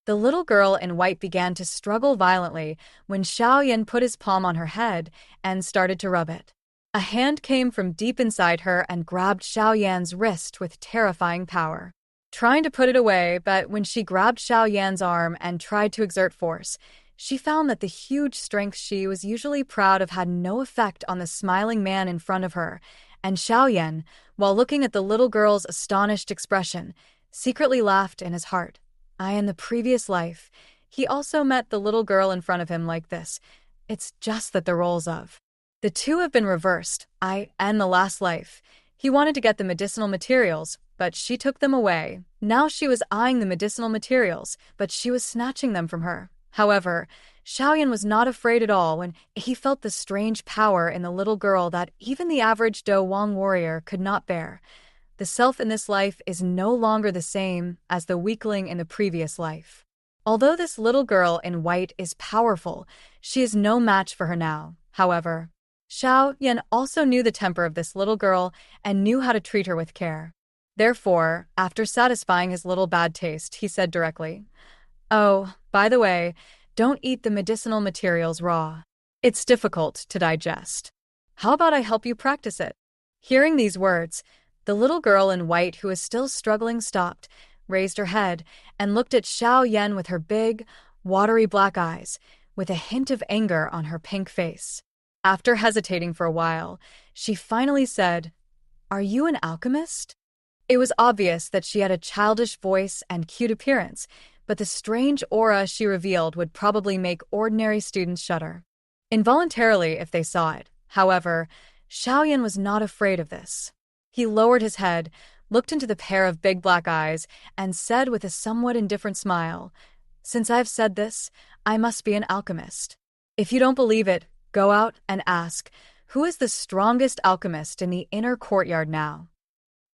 The little girl in white began to struggle violently when Xiao Yan put his palm on her head and started to rub it. A hand came from deep inside her and grabbed Xiao Yan's wrist with terrifying power. Trying to put it away, but when she grabbed Xiao Yan's arm and tried to exert force, she found that the huge strength she was usually proud of had no effect on the smiling man in front of her, and Xiao Yan, while looking at the little girl's astonished expression, secretly laughed in his heart. In the previous life, he also met the little girl in front of him like this. It's just that the roles of the two have been reversed. In the last life, he wanted to get the medicinal materials, but she took them away. Now she was eyeing the medicinal materials, but she was snatching them from her. However, Xiao Yan was not afraid at all when he felt the strange power in the little girl that even the average Do Wang warrior could not bear. The self in this life is no longer the same as the weakling in the previous life. Although this little girl in white is powerful, she is no match for her now. However, Xiao Yan also knew the temper of this little girl and knew how to treat her with care. Therefore, after satisfying his little bad taste, he said directly, "Oh, by the way, don't eat the medicinal materials raw. It's difficult to digest. How about I help you practice it?" Hearing these words, the little girl in white who was still struggling stopped, raised her head, and looked at Xiao Yan with her big, watery black eyes, with a hint of anger on her pink face. After hesitating for a while, she finally said, "Are you an alchemist?" It was obvious that she had a childish voice and cute appearance, but the strange aura she revealed would probably make ordinary students shudder involuntarily if they saw it. However, Xiao Yan was not afraid of this. He lowered his head, looked into the pair of big black eyes, and said with a somewhat indifferent smile, "Since I've said this, I must be an alchemist. If you don't believe it, go out and ask, who is the strongest alchemist in the inner courtyard now?"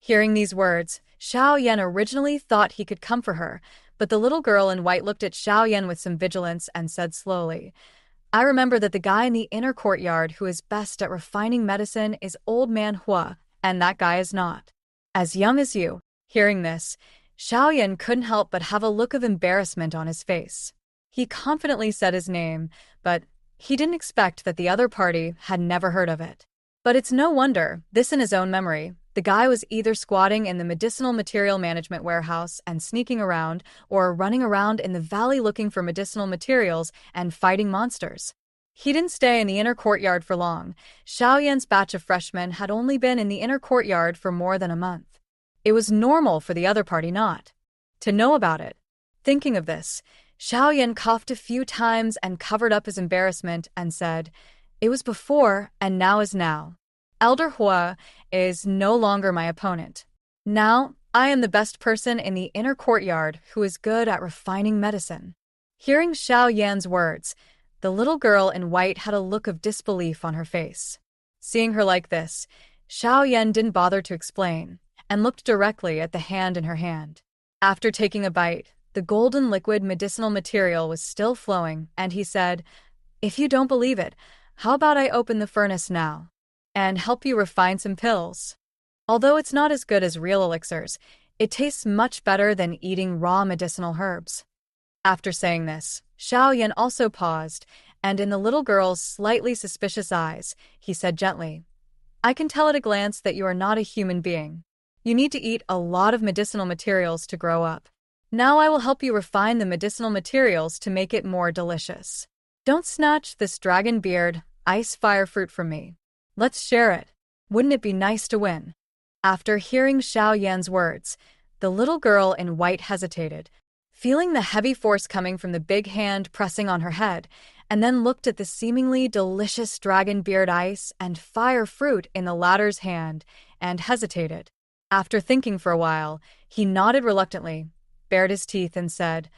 Hearing these words, Xiao Yan originally thought he could come for her, but the little girl in white looked at Xiao Yan with some vigilance and said slowly, "I remember that the guy in the inner courtyard who is best at refining medicine is Old Man Hua, and that guy is not as young as you." Hearing this, Xiao Yan couldn't help but have a look of embarrassment on his face. He confidently said his name, but he didn't expect that the other party had never heard of it. But it's no wonder, this in his own memory, the guy was either squatting in the medicinal material management warehouse and sneaking around, or running around in the valley looking for medicinal materials and fighting monsters. He didn't stay in the inner courtyard for long. Xiao Yan's batch of freshmen had only been in the inner courtyard for more than a month. It was normal for the other party not to know about it. Thinking of this, Xiao Yan coughed a few times and covered up his embarrassment and said, "It was before and now is now. Elder Hua is no longer my opponent. Now, I am the best person in the inner courtyard who is good at refining medicine." Hearing Xiao Yan's words, the little girl in white had a look of disbelief on her face. Seeing her like this, Xiao Yan didn't bother to explain, and looked directly at the hand in her hand. After taking a bite, the golden liquid medicinal material was still flowing, and he said, "If you don't believe it, how about I open the furnace now and help you refine some pills? Although it's not as good as real elixirs, it tastes much better than eating raw medicinal herbs." After saying this, Xiao Yan also paused, and in the little girl's slightly suspicious eyes, he said gently, "I can tell at a glance that you are not a human being. You need to eat a lot of medicinal materials to grow up. Now I will help you refine the medicinal materials to make it more delicious. Don't snatch this dragon beard, ice fire fruit from me. Let's share it. Wouldn't it be nice to win?" After hearing Xiao Yan's words, the little girl in white hesitated, feeling the heavy force coming from the big hand pressing on her head, and then looked at the seemingly delicious dragon beard ice and fire fruit in the latter's hand, and hesitated. After thinking for a while, he nodded reluctantly, bared his teeth and said,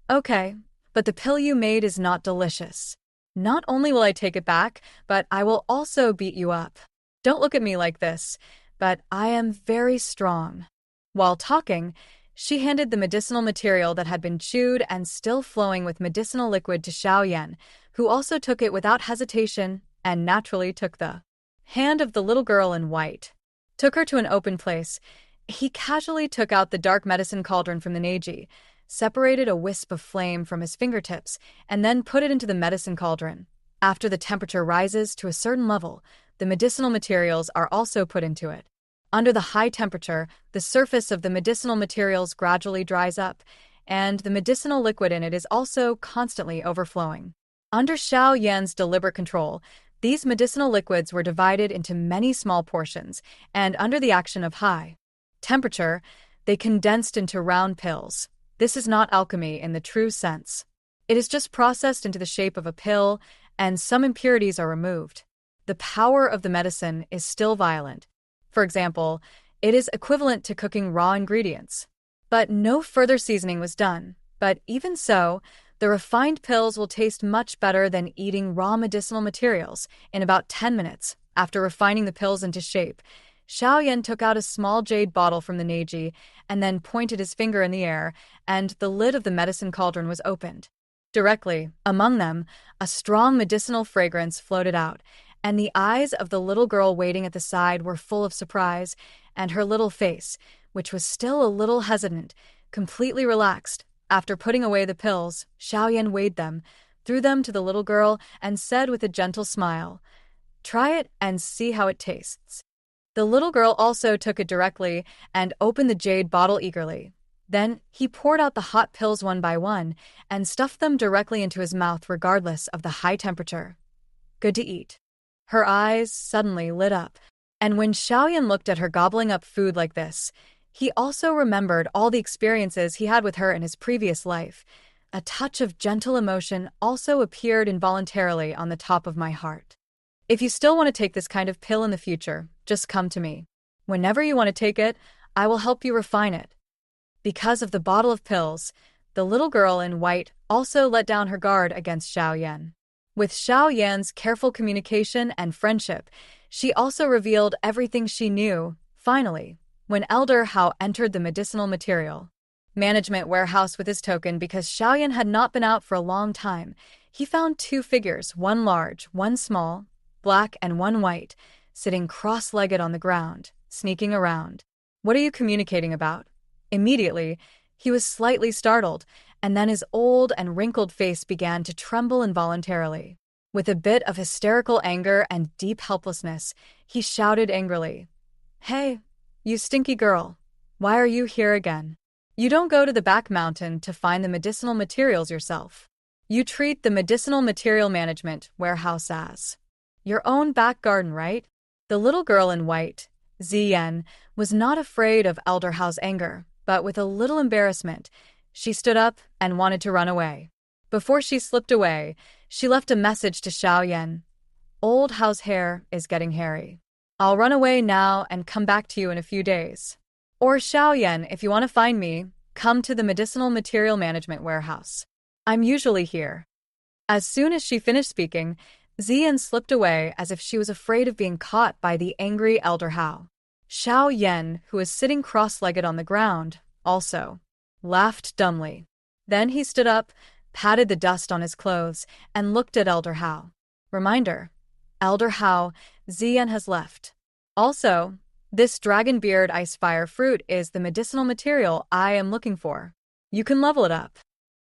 "Okay, but the pill you made is not delicious. Not only will I take it back, but I will also beat you up. Don't look at me like this, but I am very strong." While talking, she handed the medicinal material that had been chewed and still flowing with medicinal liquid to Xiao Yan, who also took it without hesitation and naturally took the hand of the little girl in white. Took her to an open place. He casually took out the dark medicine cauldron from the Neji, separated a wisp of flame from his fingertips, and then put it into the medicine cauldron. After the temperature rises to a certain level, the medicinal materials are also put into it. Under the high temperature, the surface of the medicinal materials gradually dries up, and the medicinal liquid in it is also constantly overflowing. Under Xiao Yan's deliberate control, these medicinal liquids were divided into many small portions, and under the action of high temperature, they condensed into round pills. This is not alchemy in the true sense. It is just processed into the shape of a pill, and some impurities are removed. The power of the medicine is still violent. For example, it is equivalent to cooking raw ingredients. But no further seasoning was done. But even so, the refined pills will taste much better than eating raw medicinal materials. In about 10 minutes, after refining the pills into shape, Xiao Yan took out a small jade bottle from the Neji and then pointed his finger in the air, and the lid of the medicine cauldron was opened. Directly, among them, a strong medicinal fragrance floated out, and the eyes of the little girl waiting at the side were full of surprise, and her little face, which was still a little hesitant, completely relaxed. After putting away the pills, Xiao Yan weighed them, threw them to the little girl, and said with a gentle smile, "Try it and see how it tastes." The little girl also took it directly and opened the jade bottle eagerly. Then he poured out the hot pills one by one and stuffed them directly into his mouth regardless of the high temperature. "Good to eat." Her eyes suddenly lit up, and when Xiao Yan looked at her gobbling up food like this, he also remembered all the experiences he had with her in his previous life. A touch of gentle emotion also appeared involuntarily on the top of my heart. If you still want to take this kind of pill in the future, just come to me. Whenever you want to take it, I will help you refine it. Because of the bottle of pills, the little girl in white also let down her guard against Xiao Yan. With Xiao Yan's careful communication and friendship, she also revealed everything she knew. Finally, when Elder Hao entered the medicinal material management warehouse with his token because Xiao Yan had not been out for a long time, he found two figures, one large, one small, black and one white, sitting cross-legged on the ground, sneaking around. "What are you communicating about?" Immediately, he was slightly startled, and then his old and wrinkled face began to tremble involuntarily. With a bit of hysterical anger and deep helplessness, he shouted angrily, "Hey, you stinky girl, why are you here again? You don't go to the back mountain to find the medicinal materials yourself. You treat the medicinal material management warehouse as your own back garden, right?" The little girl in white, Ziyan, was not afraid of Elder Hao's anger, but with a little embarrassment, she stood up and wanted to run away. Before she slipped away, she left a message to Xiao Yan. "Old Hao's hair is getting hairy. I'll run away now and come back to you in a few days. Or Xiao Yan, if you want to find me, come to the medicinal material management warehouse. I'm usually here." As soon as she finished speaking, Ziyan slipped away as if she was afraid of being caught by the angry Elder Hao. Xiao Yan, who was sitting cross-legged on the ground, also laughed dumbly. Then he stood up, patted the dust on his clothes, and looked at Elder Hao. Reminder: Elder Hao, Ziyan has left. Also, this dragon beard ice fire fruit is the medicinal material I am looking for. You can level it up.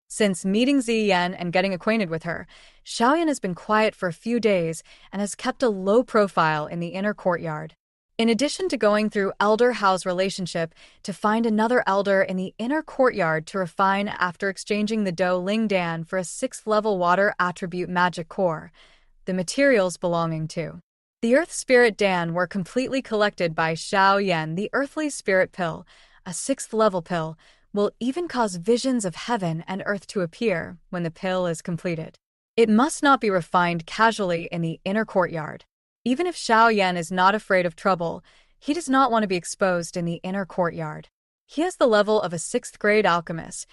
Since meeting Ziyan and getting acquainted with her, Xiao Yan has been quiet for a few days and has kept a low profile in the inner courtyard. In addition to going through Elder Hao's relationship to find another elder in the inner courtyard to refine after exchanging the Dou Ling Dan for a 6th level water attribute magic core, the materials belonging to the Earth Spirit Dan were completely collected by Xiao Yan. The Earthly Spirit Pill, a 6th level pill, will even cause visions of heaven and earth to appear when the pill is completed. It must not be refined casually in the inner courtyard. Even if Xiao Yan is not afraid of trouble, he does not want to be exposed in the inner courtyard. He has the level of a 6th grade alchemist.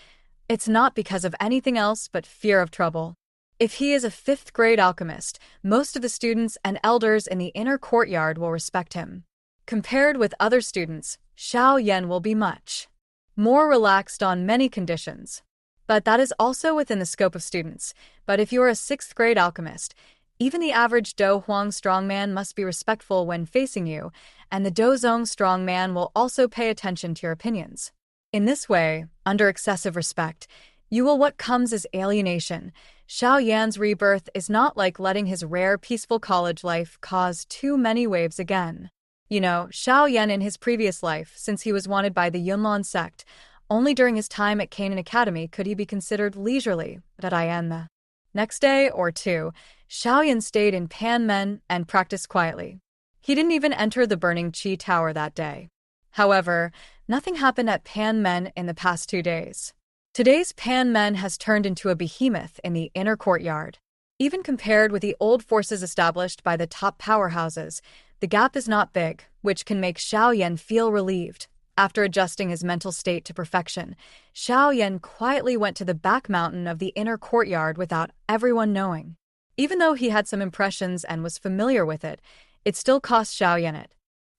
It's not because of anything else but fear of trouble. If he is a 5th grade alchemist, most of the students and elders in the inner courtyard will respect him. Compared with other students, Xiao Yan will be much more relaxed on many conditions. But that is also within the scope of students. But if you are a 6th grade alchemist, even the average Dou Huang strongman must be respectful when facing you, and the Dou Zong strongman will also pay attention to your opinions. In this way, under excessive respect, you will what comes as alienation. Xiao Yan's rebirth is not like letting his rare peaceful college life cause too many waves again. Xiao Yan in his previous life, since he was wanted by the Yunlan sect, only during his time at Canaan Academy could he be considered leisurely. The next day or two, Xiao Yan stayed in Panmen and practiced quietly. He didn't even enter the burning Qi Tower that day. However, nothing happened at Panmen in the past 2 days. Today's Panmen has turned into a behemoth in the inner courtyard. Even compared with the old forces established by the top powerhouses, the gap is not big, which can make Xiao Yan feel relieved. After adjusting his mental state to perfection, Xiao Yan quietly went to the back mountain of the inner courtyard without everyone knowing. Even though he had some impressions and was familiar with it, it still cost Xiao Yan it.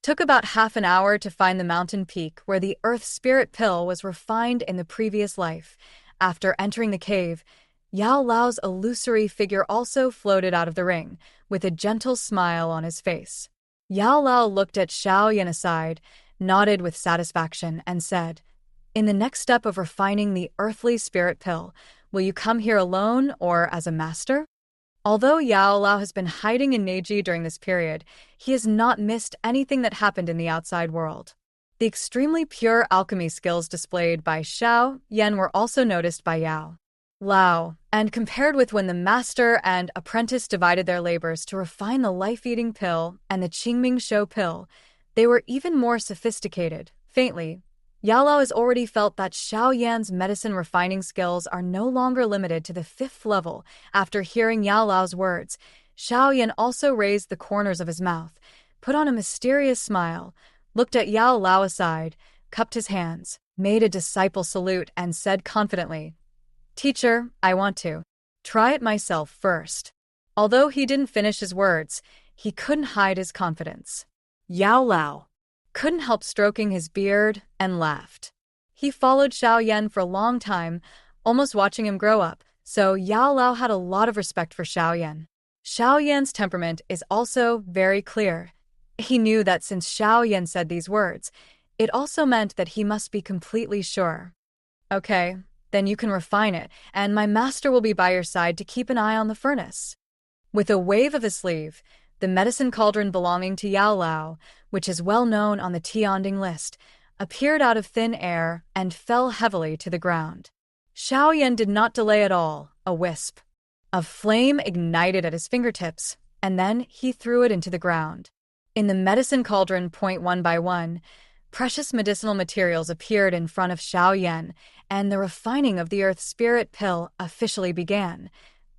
Took about half an hour to find the mountain peak where the earth spirit pill was refined in the previous life. After entering the cave, Yao Lao's illusory figure also floated out of the ring, with a gentle smile on his face. Yao Lao looked at Xiao Yan aside, nodded with satisfaction, and said, "In the next step of refining the earthly spirit pill, will you come here alone or as a master?" Although Yao Lao has been hiding in Neji during this period, he has not missed anything that happened in the outside world. The extremely pure alchemy skills displayed by Xiao Yan were also noticed by Yao Lao, and compared with when the master and apprentice divided their labors to refine the life-eating pill and the Qingming Shou pill, they were even more sophisticated. Faintly, Yao Lao has already felt that Xiao Yan's medicine refining skills are no longer limited to the 5th level. After hearing Yao Lao's words, Xiao Yan also raised the corners of his mouth, put on a mysterious smile, looked at Yao Lao aside, cupped his hands, made a disciple salute, and said confidently, "Teacher, I want to try it myself first." Although he didn't finish his words, he couldn't hide his confidence. Yao Lao couldn't help stroking his beard and laughed. He followed Xiao Yan for a long time, almost watching him grow up, so Yao Lao had a lot of respect for Xiao Yan. Xiao Yan's temperament is also very clear. He knew that since Xiao Yan said these words, it also meant that he must be completely sure. "Okay, then you can refine it, and my master will be by your side to keep an eye on the furnace." With a wave of his sleeve, the medicine cauldron belonging to Yao Lao, which is well known on the Tianding list, appeared out of thin air and fell heavily to the ground. Xiao Yan did not delay at all. A wisp of flame ignited at his fingertips, and then he threw it into the ground. In the medicine cauldron, one by one, precious medicinal materials appeared in front of Xiao Yan, and the refining of the earth spirit pill officially began.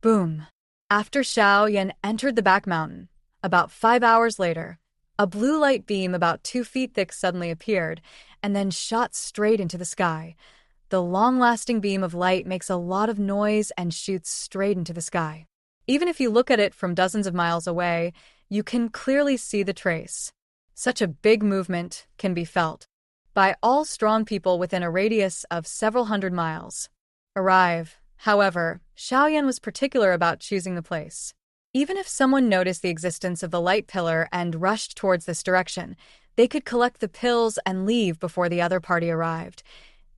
Boom! After Xiao Yan entered the back mountain, about 5 hours later, a blue light beam about 2 feet thick suddenly appeared and then shot straight into the sky. The long-lasting beam of light makes a lot of noise and shoots straight into the sky. Even if you look at it from dozens of miles away, you can clearly see the trace. Such a big movement can be felt by all strong people within a radius of several hundred miles. However, Xiao Yan was particular about choosing the place. Even if someone noticed the existence of the light pillar and rushed towards this direction, they could collect the pills and leave before the other party arrived.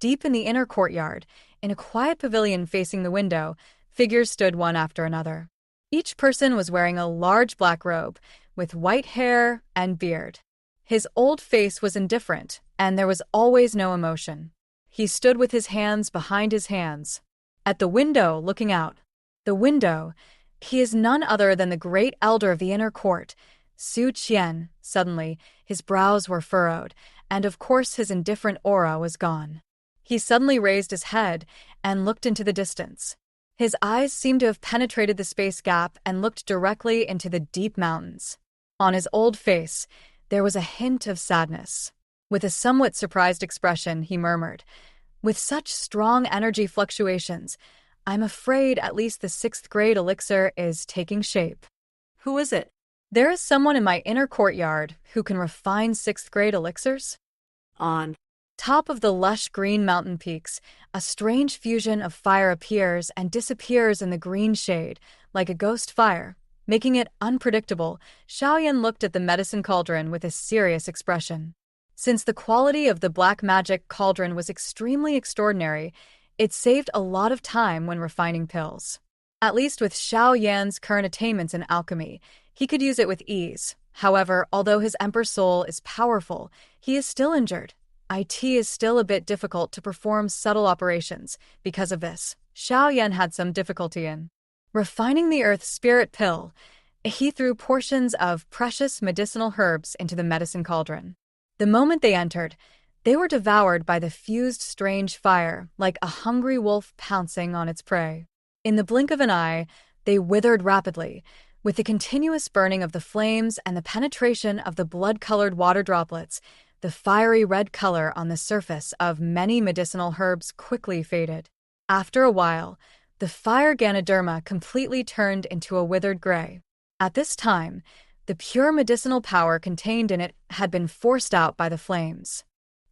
Deep in the inner courtyard, in a quiet pavilion facing the window, figures stood one after another. Each person was wearing a large black robe, with white hair and beard. His old face was indifferent, and there was always no emotion. He stood with his hands behind his hands, at the window looking out. The window. He is none other than the great elder of the inner court, Su Qian. Suddenly, his brows were furrowed, and of course his indifferent aura was gone. He suddenly raised his head and looked into the distance. His eyes seemed to have penetrated the space gap and looked directly into the deep mountains. On his old face, there was a hint of sadness. With a somewhat surprised expression, he murmured, "With such strong energy fluctuations, I'm afraid at least the 6th grade elixir is taking shape." "Who is it?" "There is someone in my inner courtyard who can refine 6th grade elixirs." On top of the lush green mountain peaks, a strange fusion of fire appears and disappears in the green shade, like a ghost fire, making it unpredictable. Xiao Yan looked at the medicine cauldron with a serious expression. Since the quality of the black magic cauldron was extremely extraordinary, it saved a lot of time when refining pills. At least with Xiao Yan's current attainments in alchemy, he could use it with ease. However, although his Emperor Soul is powerful, he is still injured. It is still a bit difficult to perform subtle operations. Because of this, Xiao Yan had some difficulty in refining the Earth Spirit Pill. He threw portions of precious medicinal herbs into the medicine cauldron. The moment they entered, they were devoured by the fused strange fire, like a hungry wolf pouncing on its prey. In the blink of an eye, they withered rapidly, with the continuous burning of the flames and the penetration of the blood-colored water droplets. The fiery red color on the surface of many medicinal herbs quickly faded. After a while, the fire Ganoderma completely turned into a withered gray. At this time, the pure medicinal power contained in it had been forced out by the flames.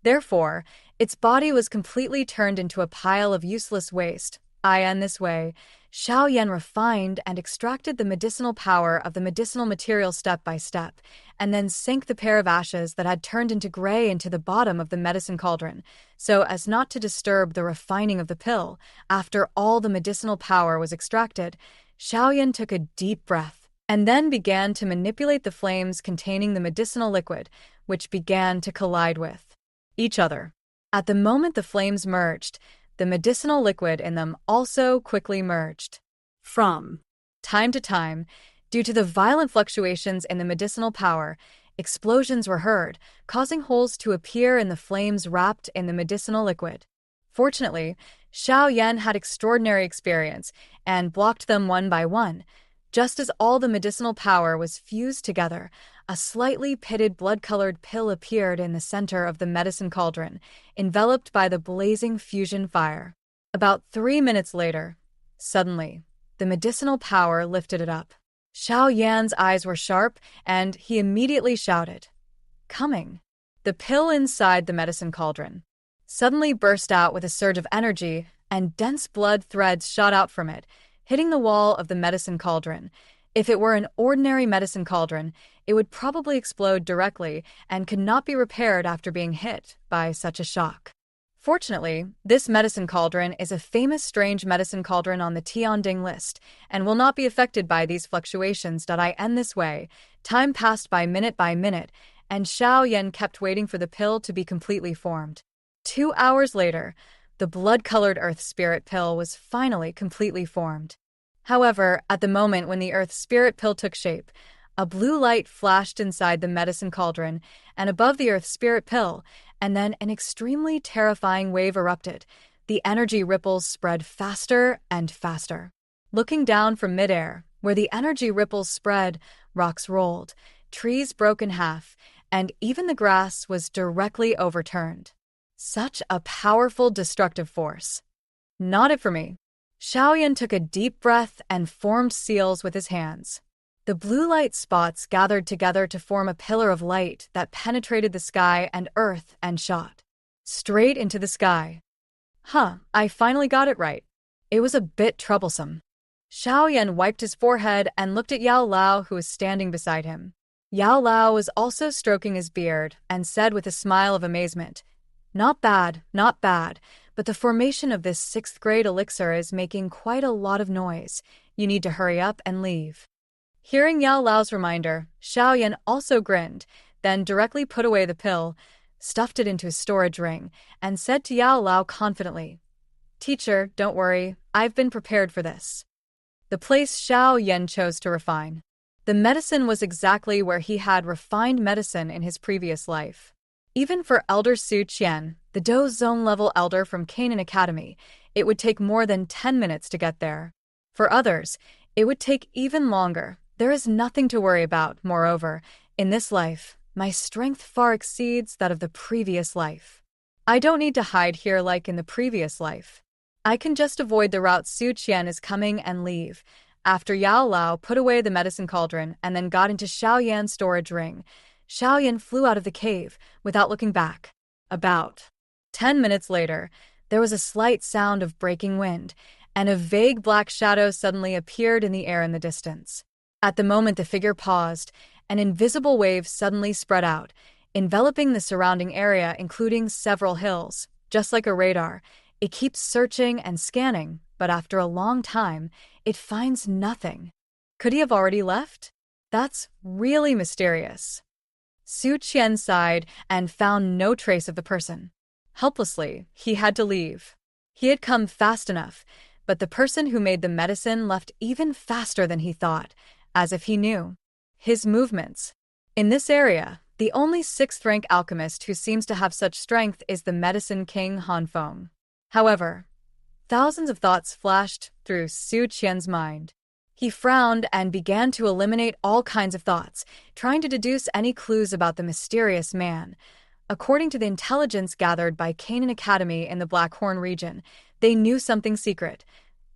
Therefore, its body was completely turned into a pile of useless waste. In this way, Xiao Yan refined and extracted the medicinal power of the medicinal material step by step, and then sank the pair of ashes that had turned into gray into the bottom of the medicine cauldron, so as not to disturb the refining of the pill. After all the medicinal power was extracted, Xiao Yan took a deep breath, and then began to manipulate the flames containing the medicinal liquid, which began to collide with each other. At the moment the flames merged, the medicinal liquid in them also quickly merged. From time to time, due to the violent fluctuations in the medicinal power, explosions were heard, causing holes to appear in the flames wrapped in the medicinal liquid. Fortunately, Xiao Yan had extraordinary experience and blocked them one by one. Just as all the medicinal power was fused together, a slightly pitted blood-colored pill appeared in the center of the medicine cauldron, enveloped by the blazing fusion fire. About 3 minutes later, suddenly, the medicinal power lifted it up. Xiao Yan's eyes were sharp, and he immediately shouted, "Coming!" The pill inside the medicine cauldron suddenly burst out with a surge of energy, and dense blood threads shot out from it, hitting the wall of the medicine cauldron. If it were an ordinary medicine cauldron, it would probably explode directly and could not be repaired after being hit by such a shock. Fortunately, this medicine cauldron is a famous strange medicine cauldron on the Tianding list and will not be affected by these fluctuations. In this way, time passed by minute, and Xiao Yan kept waiting for the pill to be completely formed. 2 hours later, the blood-colored Earth Spirit Pill was finally completely formed. However, at the moment when the Earth Spirit Pill took shape, a blue light flashed inside the medicine cauldron and above the Earth Spirit Pill, and then an extremely terrifying wave erupted. The energy ripples spread faster and faster. Looking down from midair, where the energy ripples spread, rocks rolled, trees broke in half, and even the grass was directly overturned. Such a powerful destructive force. Not it for me. Xiao Yan took a deep breath and formed seals with his hands. The blue light spots gathered together to form a pillar of light that penetrated the sky and earth and shot straight into the sky. I finally got it right. It was a bit troublesome. Xiao Yan wiped his forehead and looked at Yao Lao, who was standing beside him. Yao Lao was also stroking his beard and said with a smile of amazement, not bad, but the formation of this 6th grade elixir is making quite a lot of noise. You need to hurry up and leave." Hearing Yao Lao's reminder, Xiao Yan also grinned, then directly put away the pill, stuffed it into his storage ring, and said to Yao Lao confidently, "Teacher, don't worry, I've been prepared for this." The place Xiao Yan chose to refine. The medicine was exactly where he had refined medicine in his previous life. Even for Elder Su Qian, the Dou Zone level elder from Canaan Academy, it would take more than 10 minutes to get there. For others, it would take even longer. There is nothing to worry about. Moreover, in this life, my strength far exceeds that of the previous life. I don't need to hide here like in the previous life. I can just avoid the route Su Qian is coming and leave. After Yao Lao put away the medicine cauldron and then got into Xiao Yan's storage ring, Xiao Yan flew out of the cave without looking back. About 10 minutes later, there was a slight sound of breaking wind, and a vague black shadow suddenly appeared in the air in the distance. At the moment the figure paused, an invisible wave suddenly spread out. enveloping the surrounding area, including several hills. Just like a radar, it keeps searching and scanning, but after a long time, it finds nothing. Could he have already left? That's really mysterious. Su Qian sighed and found no trace of the person. Helplessly, he had to leave. He had come fast enough, but the person who made the medicine left even faster than he thought, as if he knew his movements. In this area, the only sixth-rank alchemist who seems to have such strength is the medicine king Han Feng. However, thousands of thoughts flashed through Su Qian's mind. He frowned and began to eliminate all kinds of thoughts, trying to deduce any clues about the mysterious man. According to the intelligence gathered by Canaan Academy in the Black Horn region, they knew something secret.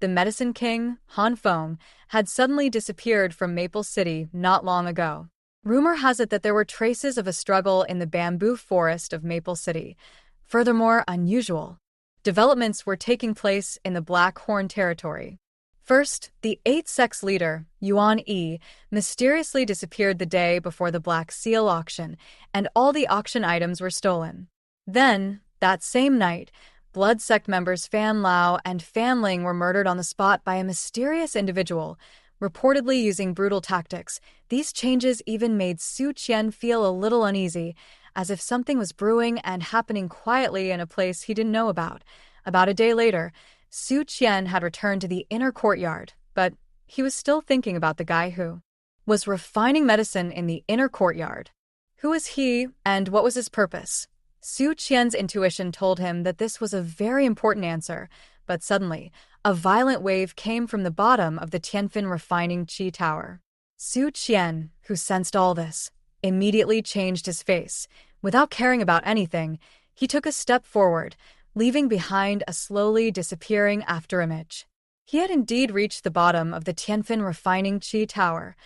The medicine king, Han Feng, had suddenly disappeared from Maple City not long ago. Rumor has it that there were traces of a struggle in the bamboo forest of Maple City. Furthermore, unusual developments were taking place in the Black Horn territory. First, the 8th sex leader, Yuan Yi, mysteriously disappeared the day before the Black Seal auction, and all the auction items were stolen. Then, that same night, Blood Sect members Fan Lao and Fan Ling were murdered on the spot by a mysterious individual, reportedly using brutal tactics. These changes even made Su Qian feel a little uneasy, as if something was brewing and happening quietly in a place he didn't know about. About a day later, Su Qian had returned to the inner courtyard, but he was still thinking about the guy who was refining medicine in the inner courtyard. Who was he, and what was his purpose? Su Qian's intuition told him that this was a very important answer, but suddenly, a violent wave came from the bottom of the Tianfin refining qi tower. Su Qian, who sensed all this, immediately changed his face. Without caring about anything, he took a step forward, leaving behind a slowly disappearing afterimage. He had indeed reached the bottom of the Tianfin refining qi tower.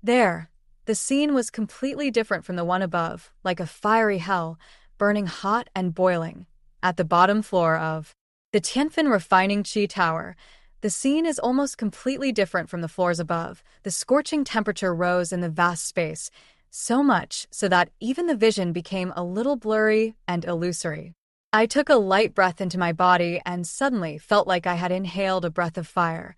There, the scene was completely different from the one above, like a fiery hell, burning hot and boiling. At the bottom floor of the Tianfin refining qi tower, the scene is almost completely different from the floors above. The scorching temperature rose in the vast space, so much so that even the vision became a little blurry and illusory. I took a light breath into my body and suddenly felt like I had inhaled a breath of fire.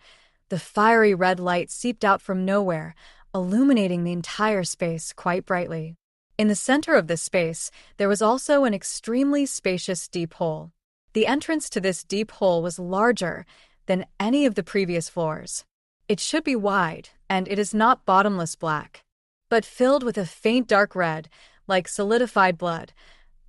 The fiery red light seeped out from nowhere, illuminating the entire space quite brightly. In the center of this space, there was also an extremely spacious deep hole. The entrance to this deep hole was larger than any of the previous floors. It should be wide, and it is not bottomless black, but filled with a faint dark red, like solidified blood.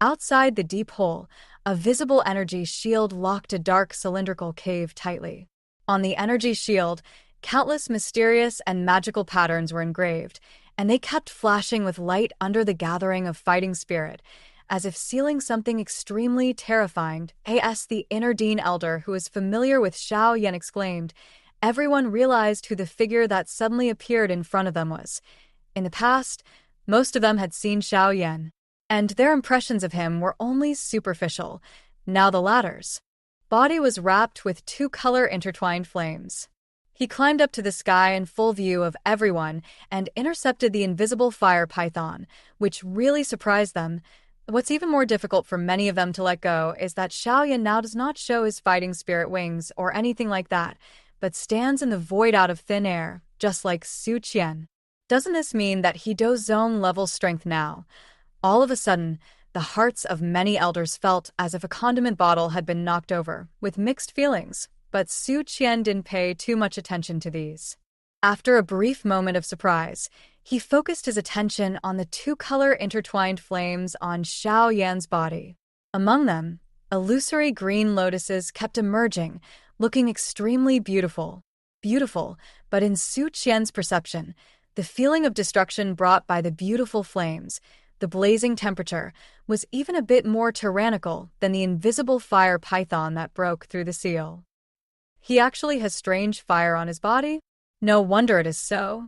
Outside the deep hole, a visible energy shield locked a dark cylindrical cave tightly. On the energy shield, countless mysterious and magical patterns were engraved, and they kept flashing with light under the gathering of fighting spirit, as if sealing something extremely terrifying. As the inner Dean Elder, who was familiar with Xiao Yan, exclaimed, everyone realized who the figure that suddenly appeared in front of them was. In the past, most of them had seen Xiao Yan, and their impressions of him were only superficial. Now the latter's body was wrapped with two-color intertwined flames. He climbed up to the sky in full view of everyone and intercepted the invisible fire python, which really surprised them. What's even more difficult for many of them to let go is that Xiao Yan now does not show his fighting spirit wings or anything like that, but stands in the void out of thin air, just like Su Qian. Doesn't this mean that he does zone level strength now? All of a sudden, the hearts of many elders felt as if a condiment bottle had been knocked over, with mixed feelings, but Su Qian didn't pay too much attention to these. After a brief moment of surprise, he focused his attention on the two-color intertwined flames on Xiao Yan's body. Among them, illusory green lotuses kept emerging, looking extremely beautiful. Beautiful, but in Su Qian's perception, the feeling of destruction brought by the beautiful flames, the blazing temperature, was even a bit more tyrannical than the invisible fire python that broke through the seal. He actually has strange fire on his body? No wonder it is so.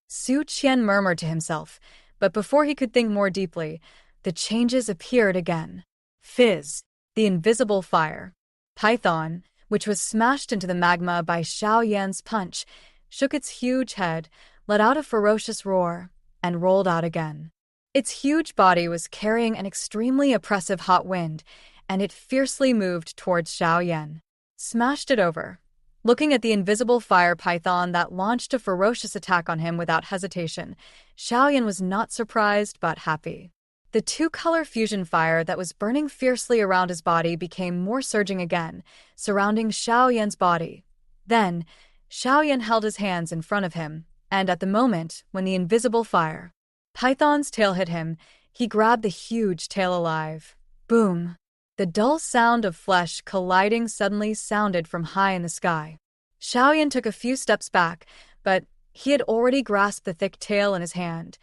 Su Qian murmured to himself, but before he could think more deeply, the changes appeared again. Fizz, the invisible fire python, which was smashed into the magma by Xiao Yan's punch, shook its huge head, let out a ferocious roar, and rolled out again. Its huge body was carrying an extremely oppressive hot wind, and it fiercely moved towards Xiao Yan. Smashed it over. Looking at the invisible fire python that launched a ferocious attack on him without hesitation, Xiao Yan was not surprised but happy. The two-color fusion fire that was burning fiercely around his body became more surging again, surrounding Xiao Yan's body. Then, Xiao Yan held his hands in front of him, and at the moment when the invisible fire python's tail hit him, he grabbed the huge tail alive. Boom! The dull sound of flesh colliding suddenly sounded from high in the sky. Xiao Yan took a few steps back, but he had already grasped the thick tail in his hand.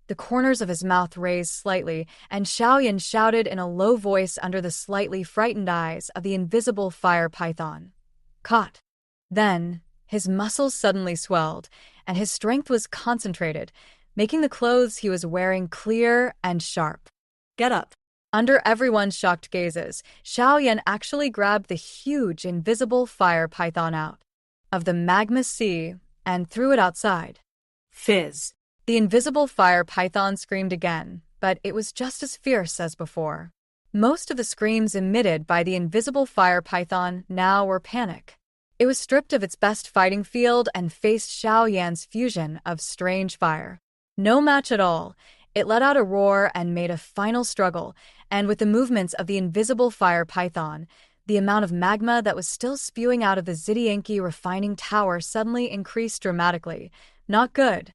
The corners of his mouth raised slightly, and Xiao Yan shouted in a low voice under the slightly frightened eyes of the invisible fire python. Caught! Then, his muscles suddenly swelled, and his strength was concentrated, making the clothes he was wearing clear and sharp. Get up! Under everyone's shocked gazes, Xiao Yan actually grabbed the huge invisible fire python out of the magma sea and threw it outside. Fizz! The invisible fire python screamed again, but it was just as fierce as before. Most of the screams emitted by the invisible fire python now were panic. It was stripped of its best fighting field and faced Xiao Yan's fusion of strange fire. No match at all. It let out a roar and made a final struggle, and with the movements of the invisible fire python, the amount of magma that was still spewing out of the Zitianki refining tower suddenly increased dramatically. Not good.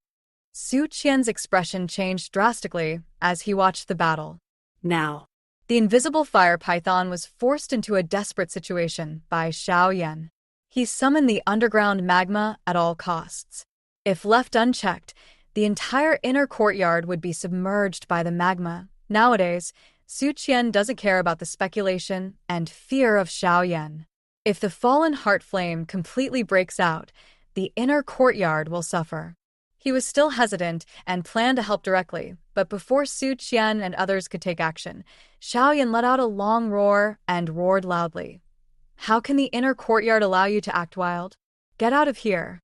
Su Qian's expression changed drastically as he watched the battle. Now. The invisible fire python was forced into a desperate situation by Xiao Yan. He summoned the underground magma at all costs. If left unchecked, the entire inner courtyard would be submerged by the magma. Nowadays, Su Qian doesn't care about the speculation and fear of Xiao Yan. If the fallen heart flame completely breaks out, the inner courtyard will suffer. He was still hesitant and planned to help directly, but before Su Qian and others could take action, Xiao Yan let out a long roar and roared loudly. How can the inner courtyard allow you to act wild? Get out of here.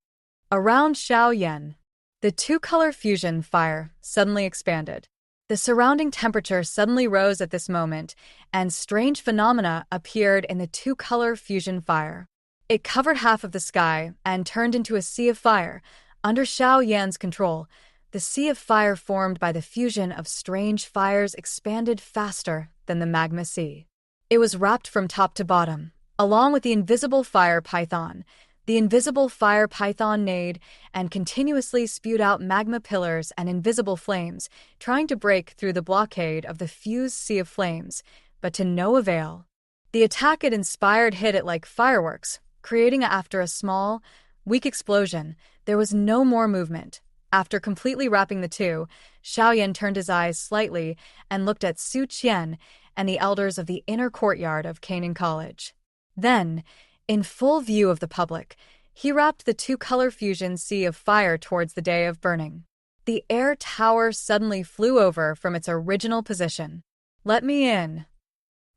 Around Xiao Yan, the two-color fusion fire suddenly expanded. The surrounding temperature suddenly rose at this moment, and strange phenomena appeared in the two-color fusion fire. It covered half of the sky and turned into a sea of fire. Under Xiao Yan's control, the sea of fire formed by the fusion of strange fires expanded faster than the magma sea. It was wrapped from top to bottom, along with the invisible fire python. The invisible fire python neighed and continuously spewed out magma pillars and invisible flames, trying to break through the blockade of the fused sea of flames, but to no avail. The attack it inspired hit it like fireworks, creating after a small, weak explosion. There was no more movement. After completely wrapping the two, Xiao Yan turned his eyes slightly and looked at Su Qian and the elders of the inner courtyard of Canaan College. Then, in full view of the public, he wrapped the two-color fusion sea of fire towards the day of burning. The air tower suddenly flew over from its original position. Let me in.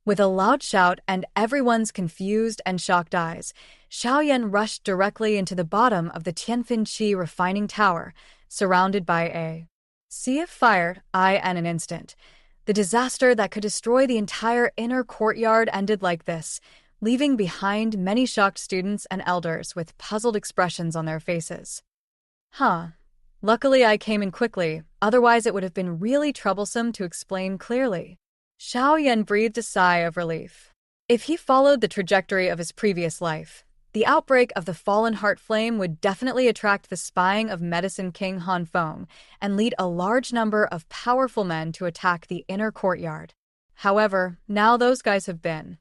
With a loud shout and everyone's confused and shocked eyes, Xiao Yan rushed directly into the bottom of the Tianfin-Chi refining tower, surrounded by a sea of fire. In an instant, the disaster that could destroy the entire inner courtyard ended like this, leaving behind many shocked students and elders with puzzled expressions on their faces. Luckily I came in quickly, otherwise it would have been really troublesome to explain clearly. Xiao Yan breathed a sigh of relief. If he followed the trajectory of his previous life, the outbreak of the fallen heart flame would definitely attract the spying of Medicine King Han Feng and lead a large number of powerful men to attack the inner courtyard. However, now those guys have been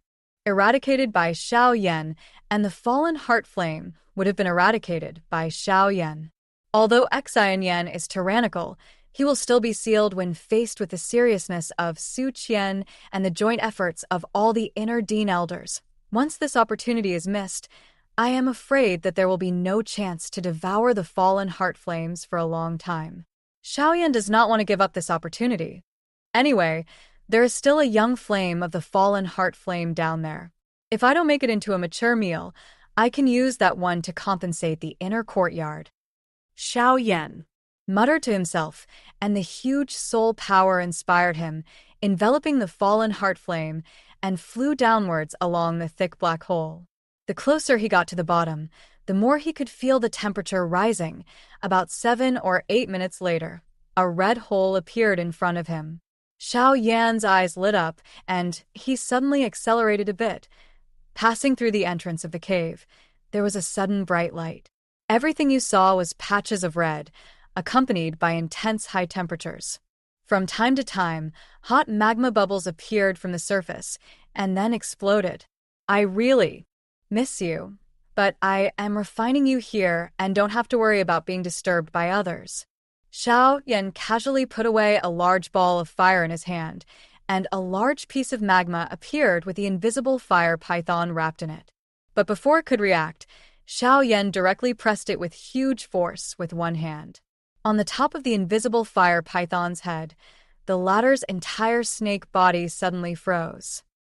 eradicated by Xiao Yan, and the fallen heart flame would have been eradicated by Xiao Yan. Although Xian Yan is tyrannical, he will still be sealed when faced with the seriousness of Su Qian and the joint efforts of all the inner Dean elders. Once this opportunity is missed, I am afraid that there will be no chance to devour the fallen heart flames for a long time. Xiao Yan does not want to give up this opportunity. Anyway, there is still a young flame of the fallen heart flame down there. If I don't make it into a mature meal, I can use that one to compensate the inner courtyard. Xiao Yan. muttered to himself, and the huge soul power inspired him, enveloping the fallen heart flame, and flew downwards along the thick black hole. The closer he got to the bottom, the more he could feel the temperature rising. About 7 or 8 minutes later, a red hole appeared in front of him. Xiao Yan's eyes lit up, and he suddenly accelerated a bit. Passing through the entrance of the cave, there was a sudden bright light. Everything you saw was patches of red, accompanied by intense high temperatures. From time to time, hot magma bubbles appeared from the surface, and then exploded. I really miss you, but I am refining you here and don't have to worry about being disturbed by others. Xiao Yan casually put away a large ball of fire in his hand, and a large piece of magma appeared with the invisible fire python wrapped in it. But before it could react, Xiao Yan directly pressed it with huge force with one hand. On the top of the invisible fire python's head, the latter's entire snake body suddenly froze.